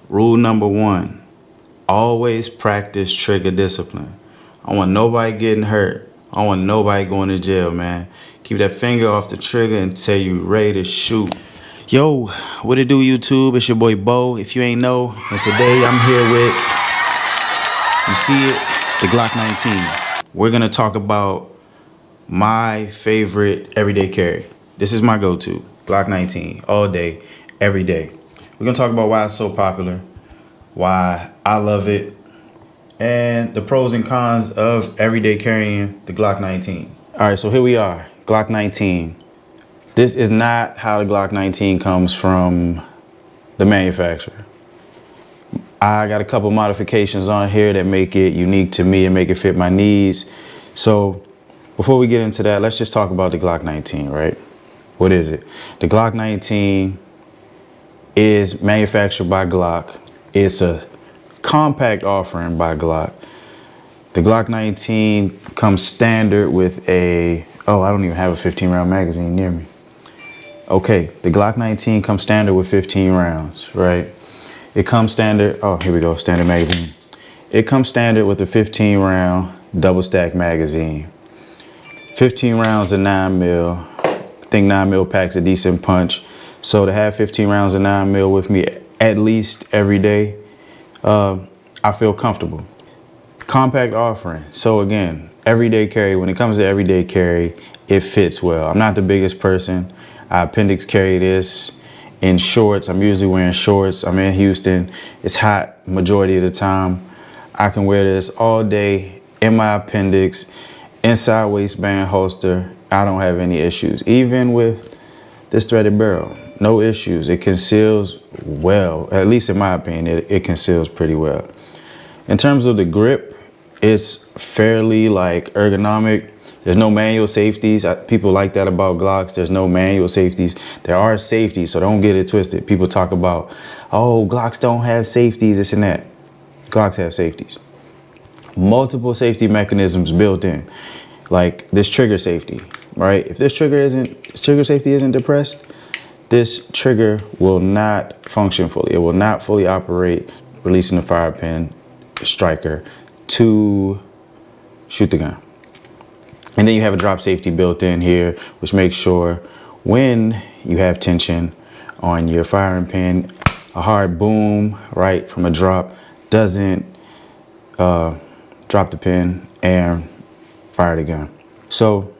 Rule number one, always practice trigger discipline. I don't want nobody getting hurt. I don't want nobody going to jail, man. Keep that finger off the trigger until you ready to shoot. Yo, what it do, YouTube? It's your boy Bo, if you ain't know. And today I'm here with, you see it, the Glock 19. We're gonna talk about my favorite everyday carry. This is my go-to, Glock 19, all day, every day. We're gonna talk about why it's so popular, why I love it, and the pros and cons of everyday carrying the Glock 19. All right, so here we are, Glock 19. This is not how the Glock 19 comes from the manufacturer. I got a couple modifications on here that make it unique to me and make it fit my needs. So before we get into that, let's just talk about the Glock 19, right? What is it? The Glock 19 is manufactured by Glock. It's a compact offering by Glock. The Glock 19 comes standard with a, oh, I don't even have a 15 round magazine near me. Okay, the Glock 19 comes standard with 15 rounds, right? It comes standard, oh, here we go, standard magazine. It comes standard with a 15 round double stack magazine. 15 rounds of 9mm. I think 9mm packs a decent punch. So to have 15 rounds of 9mm with me at least every day, I feel comfortable. Compact offering. So again, everyday carry, when it comes to everyday carry, it fits well. I'm not the biggest person. I appendix carry this in shorts. I'm usually wearing shorts. I'm in Houston. It's hot majority of the time. I can wear this all day in my appendix, inside waistband holster. I don't have any issues. Even with this threaded barrel, no issues. It conceals well, at least in my opinion, it conceals pretty well. In terms of the grip, it's fairly like ergonomic. There's no manual safeties. People like that about Glocks. There's no manual safeties. There are safeties, so don't get it twisted. People talk about, oh, Glocks don't have safeties, this and that. Glocks have safeties. Multiple safety mechanisms built in, like this trigger safety, right? If this trigger safety isn't depressed, this trigger will not function fully. It will not fully operate, releasing the fire pin striker to shoot the gun. And then you have a drop safety built in here, which makes sure when you have tension on your firing pin, a hard boom, right, from a drop doesn't drop the pin and fire the gun. So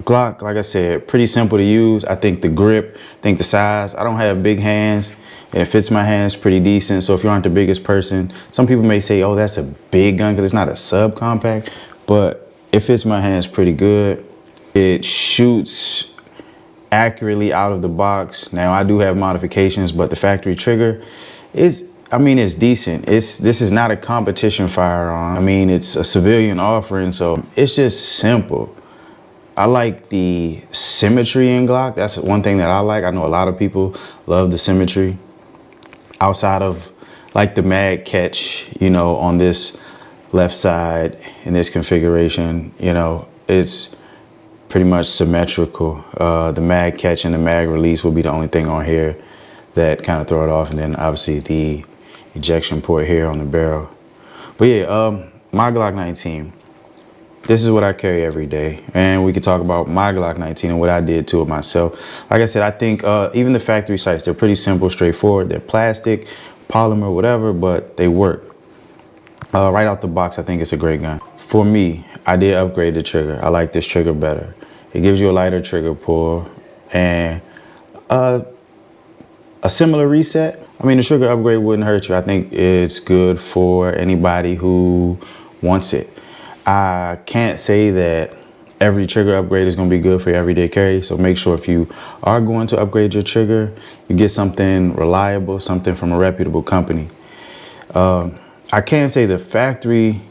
Glock, like I said, pretty simple to use. I think the grip, I think the size, I don't have big hands and it fits my hands pretty decent. So if you aren't the biggest person, some people may say, oh, that's a big gun because it's not a subcompact, but it fits my hands pretty good. It shoots accurately out of the box. Now I do have modifications, but the factory trigger is, I mean, it's decent. This is not a competition firearm. I mean, it's a civilian offering, so it's just simple. I like the symmetry in Glock. That's one thing that I like. I know a lot of people love the symmetry. Outside of like the mag catch, you know, on this left side in this configuration, you know, it's pretty much symmetrical. The mag catch and the mag release will be the only thing on here that kind of throw it off. And then obviously the ejection port here on the barrel. But yeah, my Glock 19. This is what I carry every day, and we could talk about my Glock 19 and what I did to it myself. Like I said, I think even the factory sights, they're pretty simple, straightforward. They're plastic, polymer, whatever, but they work. Right out the box, I think it's a great gun. For me, I did upgrade the trigger. I like this trigger better. It gives you a lighter trigger pull and a similar reset. I mean, the trigger upgrade wouldn't hurt you. I think it's good for anybody who wants it. I can't say that every trigger upgrade is going to be good for your everyday carry. So make sure if you are going to upgrade your trigger, you get something reliable, something from a reputable company. I can say the factory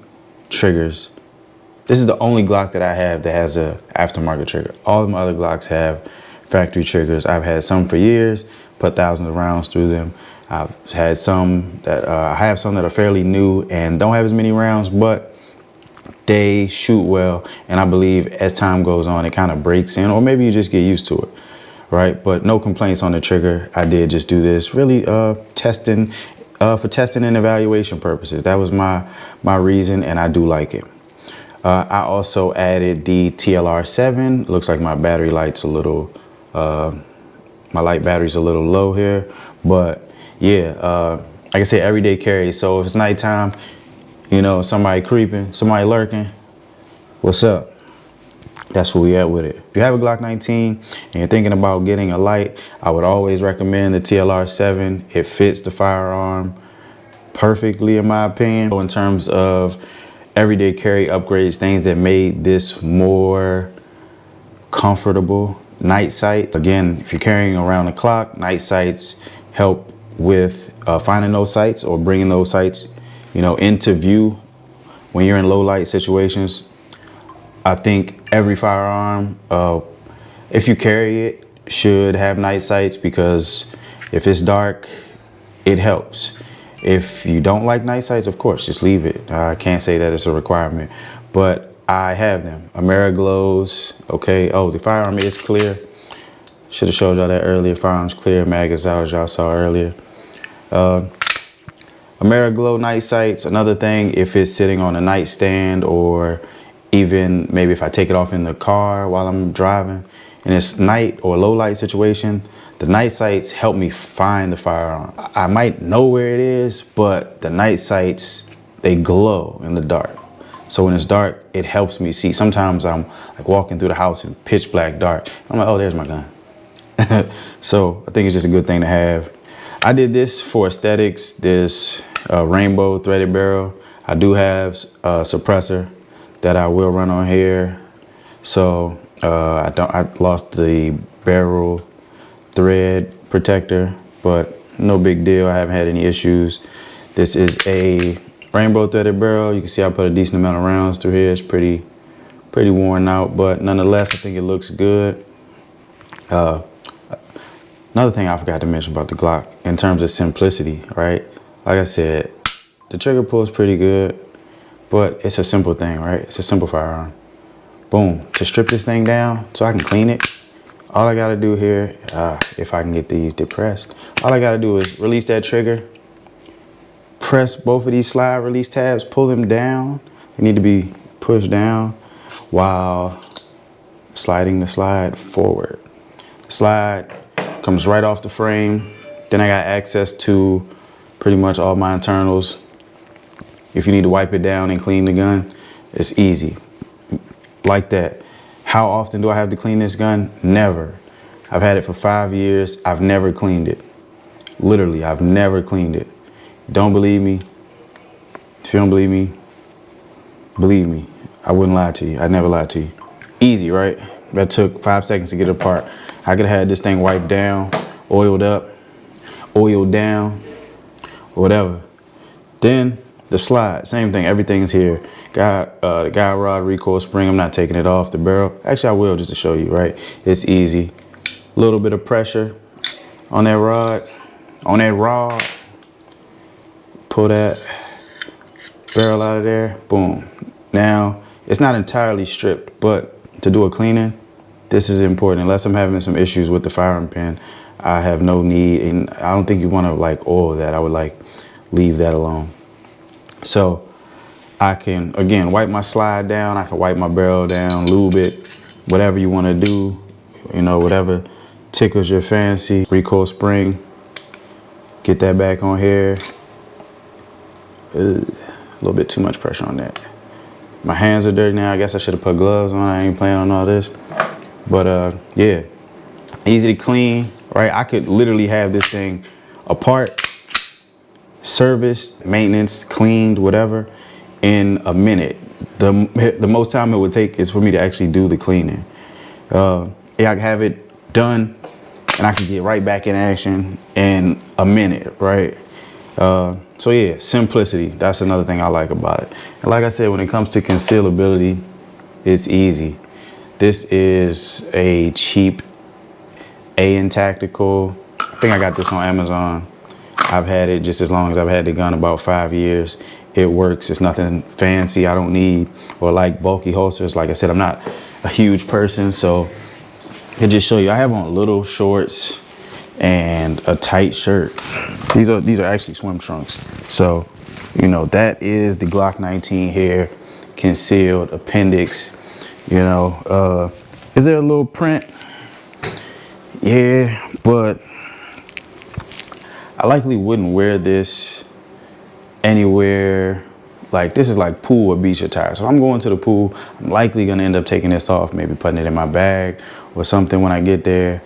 triggers, this is the only Glock that I have that has a aftermarket trigger. All of my other Glocks have factory triggers. I've had some for years, put thousands of rounds through them. I've had some that I have some that are fairly new and don't have as many rounds, but they shoot well, and I believe as time goes on, it kind of breaks in, or maybe you just get used to it, right? But no complaints on the trigger. I did just do this, really testing For testing and evaluation purposes. That was my reason, and I do like it. I also added the TLR7. Looks like my battery light's a little, my light battery's a little low here, but yeah, like I said, everyday carry. So if it's nighttime, you know, somebody creeping, somebody lurking, what's up? That's where we at with it. If you have a Glock 19 and you're thinking about getting a light, I would always recommend the TLR7. It fits the firearm perfectly, in my opinion. So in terms of everyday carry upgrades, things that made this more comfortable. Night sight. Again, if you're carrying around the clock, night sights help with finding those sights or bringing those sights, you know, into view when you're in low light situations. I think every firearm, if you carry it, should have night sights, because if it's dark, it helps. If you don't like night sights, of course, just leave it. I can't say that it's a requirement, but I have them. Ameriglows, okay. Oh, the firearm is clear. Should have showed y'all that earlier. Firearm's clear, mag is out, as y'all saw earlier. Ameriglow night sights. Another thing, if it's sitting on a nightstand, or even maybe if I take it off in the car while I'm driving and it's night or low light situation, the night sights help me find the firearm. I might know where it is, but the night sights, they glow in the dark. So when it's dark, it helps me see. Sometimes I'm like walking through the house in pitch black dark. I'm like, oh, there's my gun. So I think it's just a good thing to have. I did this for aesthetics, this rainbow threaded barrel. I do have a suppressor that I will run on here. So I lost the barrel thread protector, but no big deal. I haven't had any issues. This is a rainbow threaded barrel. You can see I put a decent amount of rounds through here. It's pretty worn out, but nonetheless, I think it looks good. Another thing I forgot to mention about the Glock in terms of simplicity, right? Like I said, the trigger pull is pretty good, but it's a simple thing, right? It's a simple firearm. Boom. To strip this thing down so I can clean it, all I gotta do here, if I can get these depressed, all I gotta do is release that trigger, press both of these slide release tabs, pull them down. They need to be pushed down while sliding the slide forward. The slide comes right off the frame. Then I got access to pretty much all my internals. If you need to wipe it down and clean the gun, it's easy. Like that. How often do I have to clean this gun? Never. I've had it for 5 years. I've never cleaned it. Literally, I've never cleaned it. Don't believe me? If you don't believe me, I wouldn't lie to you. I'd never lie to you. Easy, right? That took 5 seconds to get it apart. I could have had this thing wiped down, oiled up, oiled down, whatever. Then the slide, same thing, everything's here. Got the guide rod recoil spring. I'm not taking it off the barrel. Actually, I will, just to show you, right? It's easy. A little bit of pressure on that rod, pull that barrel out of there, boom. Now, it's not entirely stripped, but to do a cleaning, this is important. Unless I'm having some issues with the firing pin, I have no need, and I don't think you want to like oil that. I would like leave that alone. So I can, again, wipe my slide down. I can wipe my barrel down, lube it, whatever you want to do, you know, whatever tickles your fancy. Recoil spring, get that back on here. A little bit too much pressure on that. My hands are dirty now. I guess I should have put gloves on. I ain't playing on all this. But yeah, easy to clean, right? I could literally have this thing apart, serviced, maintenance, cleaned, whatever, in a minute. The most time it would take is for me to actually do the cleaning. Yeah, I can have it done and I can get right back in action in a minute, right? So yeah, simplicity, that's another thing I like about it. And like I said, when it comes to concealability, it's easy. This is a cheap A&N Tactical. I think I got this on Amazon. I've had it just as long as I've had the gun, about 5 years. It works, it's nothing fancy. I don't need or like bulky holsters. Like I said, I'm not a huge person, so I can just show you. I have on little shorts and a tight shirt. These are actually swim trunks. So, you know, that is the Glock 19 here, concealed appendix. You know, is there a little print? Yeah, but I likely wouldn't wear this anywhere. Like, this is like pool or beach attire. So if I'm going to the pool, I'm likely gonna end up taking this off, maybe putting it in my bag or something when I get there.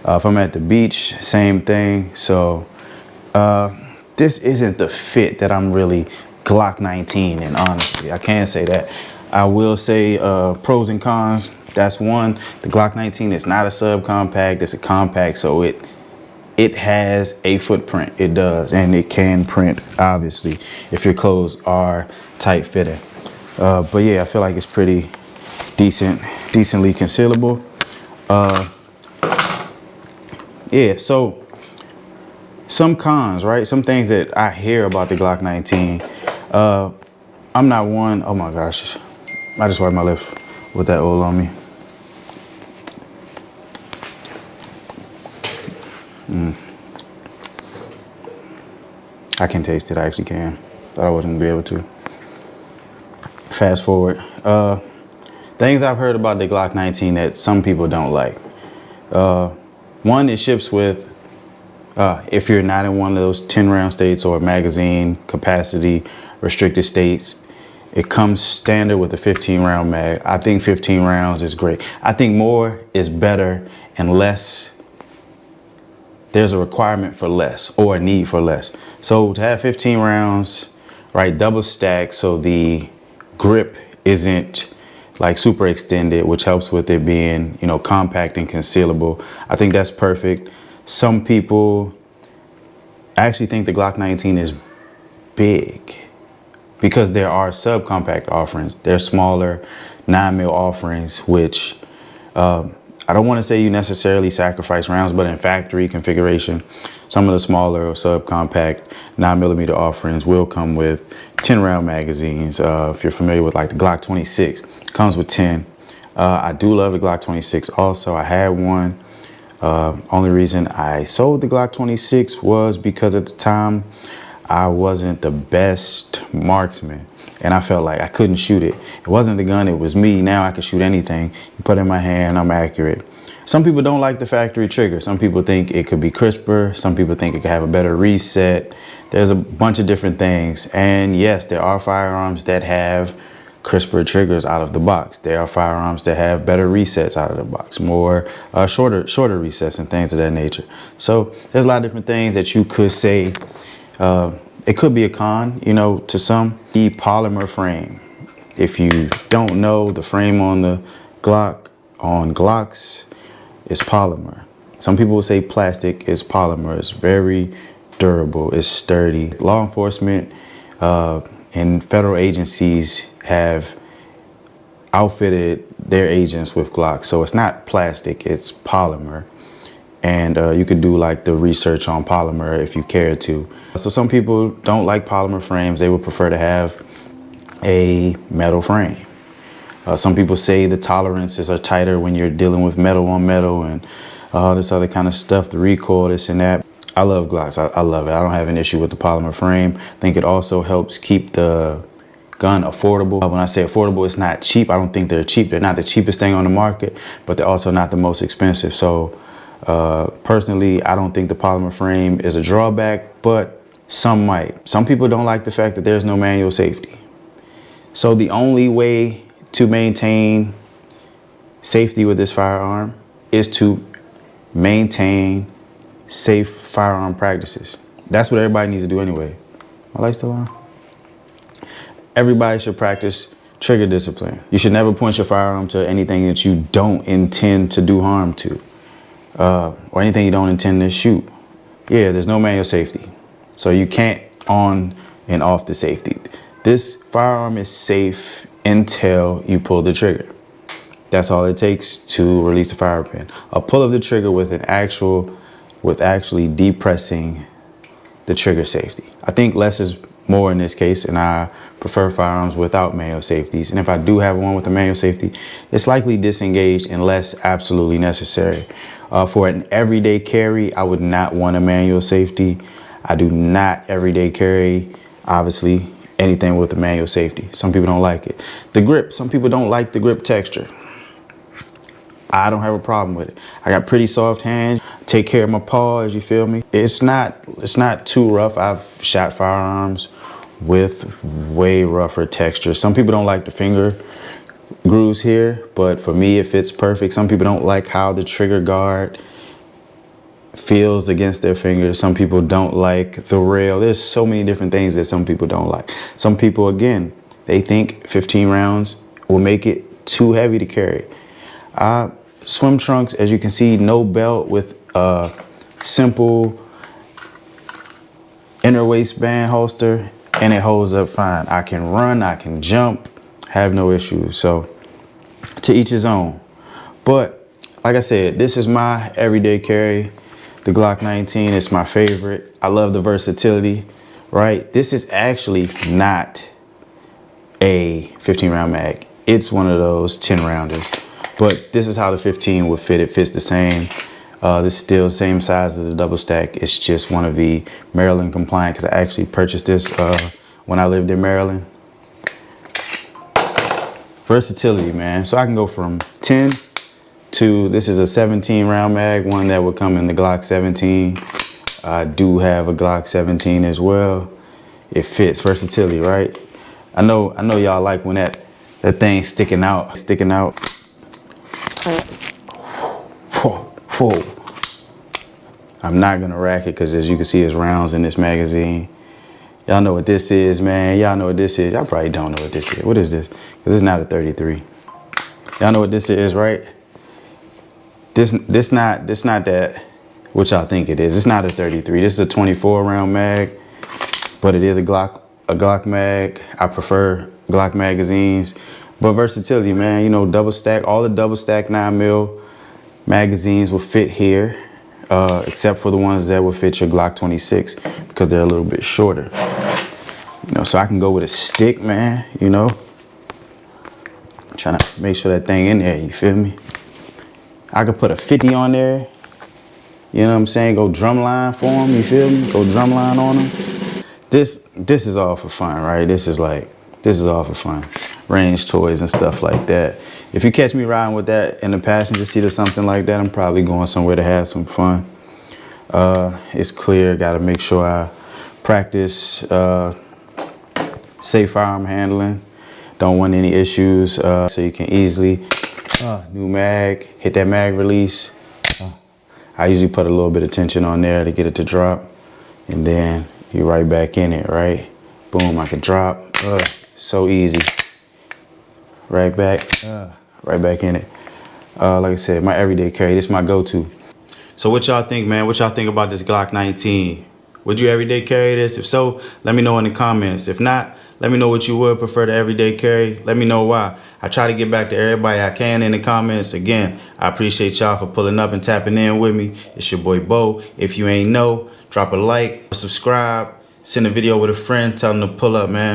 If I'm at the beach, same thing. So this isn't the fit that I'm really Glock 19 in, honestly. I can't say that. I will say pros and cons. That's one, the Glock 19 is not a subcompact, it's a compact, so it has a footprint. It does, and it can print, obviously, if your clothes are tight fitting. But yeah, I feel like it's pretty decently concealable. Yeah, so some cons, right? Some things that I hear about the Glock 19. I'm not one, oh my gosh, I just wiped my lips with that oil on me. I can taste it, I actually can. Thought I wouldn't be able to. Fast forward. Things I've heard about the Glock 19 that some people don't like. One, it ships with, if you're not in one of those 10 round states or magazine capacity restricted states, it comes standard with a 15 round mag. I think 15 rounds is great. I think more is better and less. There's a requirement for less or a need for less. So to have 15 rounds, right, double stacked, so the grip isn't like super extended, which helps with it being, you know, compact and concealable. I think that's perfect. Some people actually think the Glock 19 is big because there are subcompact offerings. They're smaller 9mm offerings, which I don't want to say you necessarily sacrifice rounds, but in factory configuration, some of the smaller or subcompact 9mm offerings will come with 10 round magazines. If you're familiar with like the Glock 26, comes with 10. I do love the Glock 26 also. I had one. Only reason I sold the Glock 26 was because at the time I wasn't the best marksman and I felt like I couldn't shoot it. It wasn't the gun, it was me. Now I can shoot anything. You put it in my hand, I'm accurate. Some people don't like the factory trigger. Some people think it could be crisper. Some people think it could have a better reset. There's a bunch of different things. And yes, there are firearms that have crisper triggers out of the box. There are firearms that have better resets out of the box, more shorter resets and things of that nature. So there's a lot of different things that you could say. It could be a con, you know, to some. The polymer frame. If you don't know, the frame on the Glock, on Glocks, is polymer. Some people will say plastic is polymer. It's very durable, it's sturdy. Law enforcement and federal agencies have outfitted their agents with Glocks. So it's not plastic, it's polymer. And you could do like the research on polymer if you care to. So some people don't like polymer frames. They would prefer to have a metal frame. Some people say the tolerances are tighter when you're dealing with metal on metal and all this other kind of stuff, the recoil, this and that. I love Glocks, I love it. I don't have an issue with the polymer frame. I think it also helps keep the gun affordable. When I say affordable, it's not cheap. I don't think they're cheap. They're not the cheapest thing on the market, but they're also not the most expensive. So personally, I don't think the polymer frame is a drawback, but some might. Some people don't like the fact that there's no manual safety. So the only way to maintain safety with this firearm is to maintain safe firearm practices. That's what everybody needs to do anyway. My light's still on? Everybody should practice trigger discipline. You should never point your firearm to anything that you don't intend to do harm to, or anything you don't intend to shoot. Yeah, there's no manual safety. So you can't on and off the safety. This firearm is safe until you pull the trigger. That's all it takes to release the fire pin. A pull of the trigger with actually depressing the trigger safety. I think less is more in this case, and I prefer firearms without manual safeties. And if I do have one with a manual safety, it's likely disengaged unless absolutely necessary. For an everyday carry, I would not want a manual safety. I do not everyday carry, obviously, anything with a manual safety. Some people don't like it. The grip, some people don't like the grip texture. I don't have a problem with it. I got pretty soft hands, take care of my paws, you feel me? It's not too rough. I've shot firearms with way rougher texture. Some people don't like the finger grooves here, but for me, it fits perfect. Some people don't like how the trigger guard feels against their fingers. Some people don't like the rail. There's so many different things that some people don't like. Some people, again, they think 15 rounds will make it too heavy to carry. Swim trunks, as you can see, no belt with a simple inner waistband holster, and it holds up fine. I can run, I can jump, have no issues. So to each his own. But like I said, this is my everyday carry. The Glock 19 is my favorite. I love the versatility, right? This is actually not a 15 round mag. It's one of those 10 rounders. But this is how the 15 would fit. It fits the same. This is still the same size as the double stack. It's just one of the Maryland compliant, because I actually purchased this when I lived in Maryland. Versatility, man. So I can go from 10 to, this is a 17 round mag, one that would come in the Glock 17. I do have a Glock 17 as well. It fits. Versatility, right? I know y'all like when that thing's sticking out. Whoa. I'm not gonna rack it, because as you can see, there's rounds in this magazine. Y'all know what this is, man. Y'all know what this is. Y'all probably don't know what this is. What is this? Because it's not a 33. Y'all know what this is, right? This not that what y'all think it is. It's not a 33. This is a 24 round mag, but it is a Glock mag. I prefer Glock magazines. But versatility, man, you know, double stack, all the double stack 9mm magazines will fit here, except for the ones that will fit your Glock 26, because they're a little bit shorter. You know, so I can go with a stick, man, you know. Trying to make sure that thing in there, you feel me? I could put a 50 on there, you know what I'm saying? Go drumline for them, you feel me? Go drumline on them. This is all for fun, right? This is all for fun. Range toys and stuff like that. If you catch me riding with that in the passenger seat or something like that, I'm probably going somewhere to have some fun. It's clear, gotta make sure I practice safe firearm handling. Don't want any issues, so you can easily, new mag, hit that mag release. I usually put a little bit of tension on there to get it to drop, and then you're right back in it, right? Boom, I can drop, so easy. Right back in it. Like I said, my everyday carry, this is my go-to. So what y'all think, man? What y'all think about this Glock 19? Would you everyday carry this? If so, let me know in the comments. If not, let me know what you would prefer to everyday carry. Let me know why. I try to get back to everybody I can in the comments. Again, I appreciate y'all for pulling up and tapping in with me. It's your boy Bo. If you ain't know, drop a like, subscribe, send a video with a friend, tell them to pull up, man.